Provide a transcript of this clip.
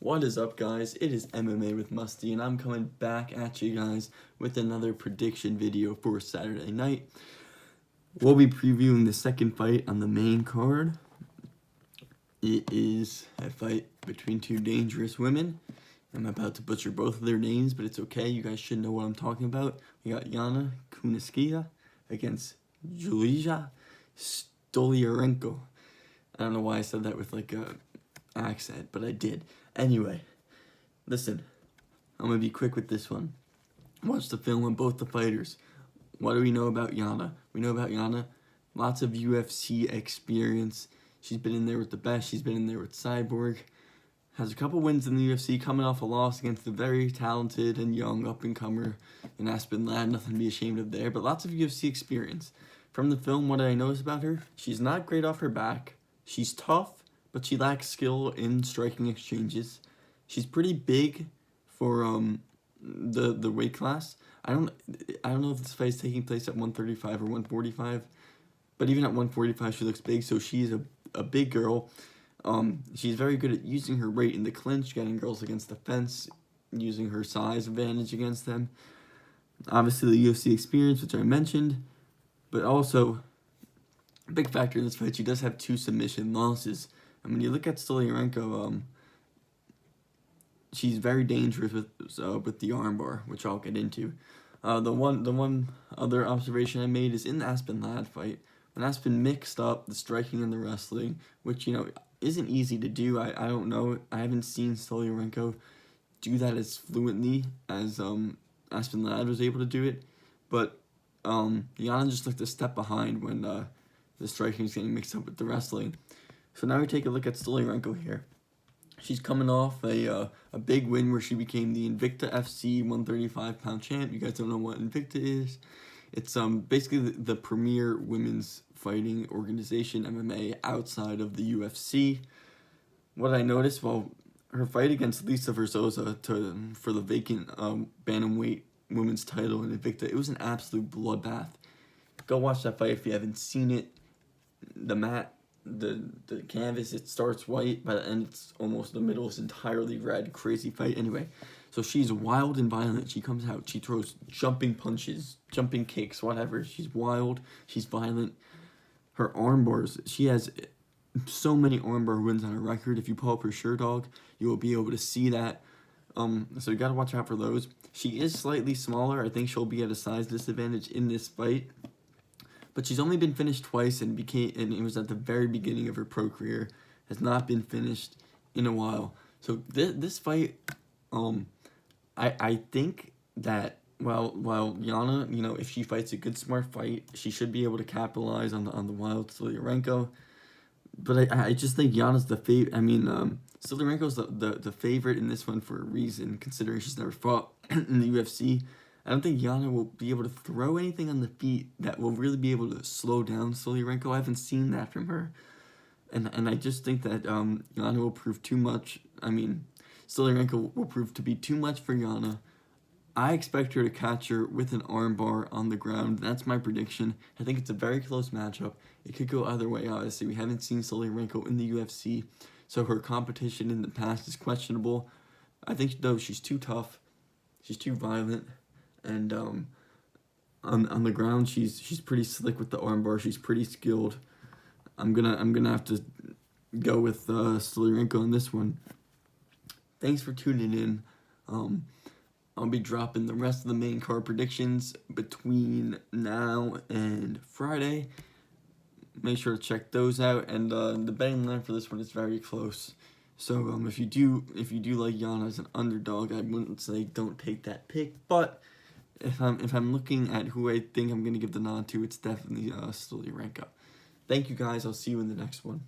What is up, guys? It is MMA with Musty, and I'm coming back at you guys with another prediction video for Saturday night. We'll be previewing the second fight on the main card. It is a fight between two dangerous women. I'm about to butcher both of their names, but it's okay. You guys should know what I'm talking about. We got Yana Kunitskaya against Julija Stolairenko. I don't know why I said that with like a accent, but I did. Anyway, listen, I'm going to be quick with this one. Watch the film on both the fighters. What do we know about Yana? We know about Yana, lots of UFC experience. She's been in there with the best. She's been in there with Cyborg. Has a couple wins in the UFC, coming off a loss against a very talented and young up-and-comer in Aspen Ladd. Nothing to be ashamed of there, but lots of UFC experience. From the film, what did I notice about her? She's not great off her back. She's tough, but she lacks skill in striking exchanges. She's pretty big for the weight class. I don't know if this fight is taking place at 135 or 145, but even at 145 she looks big, so she's a big girl. She's very good at using her weight in the clinch, getting girls against the fence, using her size advantage against them. Obviously the UFC experience, which I mentioned, but also a big factor in this fight, she does have 2 submission losses. And when you look at Stolairenko, she's very dangerous with the armbar, which I'll get into. The one other observation I made is in the Aspen Ladd fight, when Aspen mixed up the striking and the wrestling, which isn't easy to do. I don't know. I haven't seen Stolairenko do that as fluently as Aspen Ladd was able to do it, but Yana just looked a step behind when the striking is getting mixed up with the wrestling. So now we take a look at Stolairenko here. She's coming off a big win where she became the Invicta FC 135-pound champ. You guys don't know what Invicta is? It's basically the premier women's fighting organization, MMA, outside of the UFC. What I noticed, well, her fight against Lisa Verzosa for the vacant bantamweight women's title in Invicta, it was an absolute bloodbath. Go watch that fight if you haven't seen it. The mat, the canvas, it starts white, but and it's almost the middle is entirely red. Crazy fight. Anyway, so she's wild and violent. She comes out, she throws jumping punches, jumping kicks, whatever. She's wild, she's violent. Her arm bars, she has so many armbar wins on her record. If you pull up her Sherdog, you will be able to see that. So you gotta watch out for those. She is slightly smaller. I think she'll be at a size disadvantage in this fight. But she's only been finished twice and it was at the very beginning of her pro career. Has not been finished in a while. So this fight, I think that while Yana, if she fights a good smart fight, she should be able to capitalize on the wild Stolairenko. But I just think Yana's the favorite. I mean, Stolairenko's the favorite in this one for a reason, considering she's never fought in the UFC. I don't think Yana will be able to throw anything on the feet that will really be able to slow down Stolairenko. I haven't seen that from her. And I just think that Yana will prove too much. I mean, Stolairenko will prove to be too much for Yana. I expect her to catch her with an armbar on the ground. That's my prediction. I think it's a very close matchup. It could go either way, obviously. We haven't seen Stolairenko in the UFC, so her competition in the past is questionable. I think, though, she's too tough. She's too violent. And on the ground, she's pretty slick with the armbar. She's pretty skilled. I'm gonna have to go with Stolairenko on this one. Thanks for tuning in. I'll be dropping the rest of the main card predictions between now and Friday. Make sure to check those out. And the betting line for this one is very close. So if you do like Yana as an underdog, I wouldn't say don't take that pick, but if I'm looking at who I think I'm going to give the nod to, it's definitely Stolairenko. Thank you guys. I'll see you in the next one.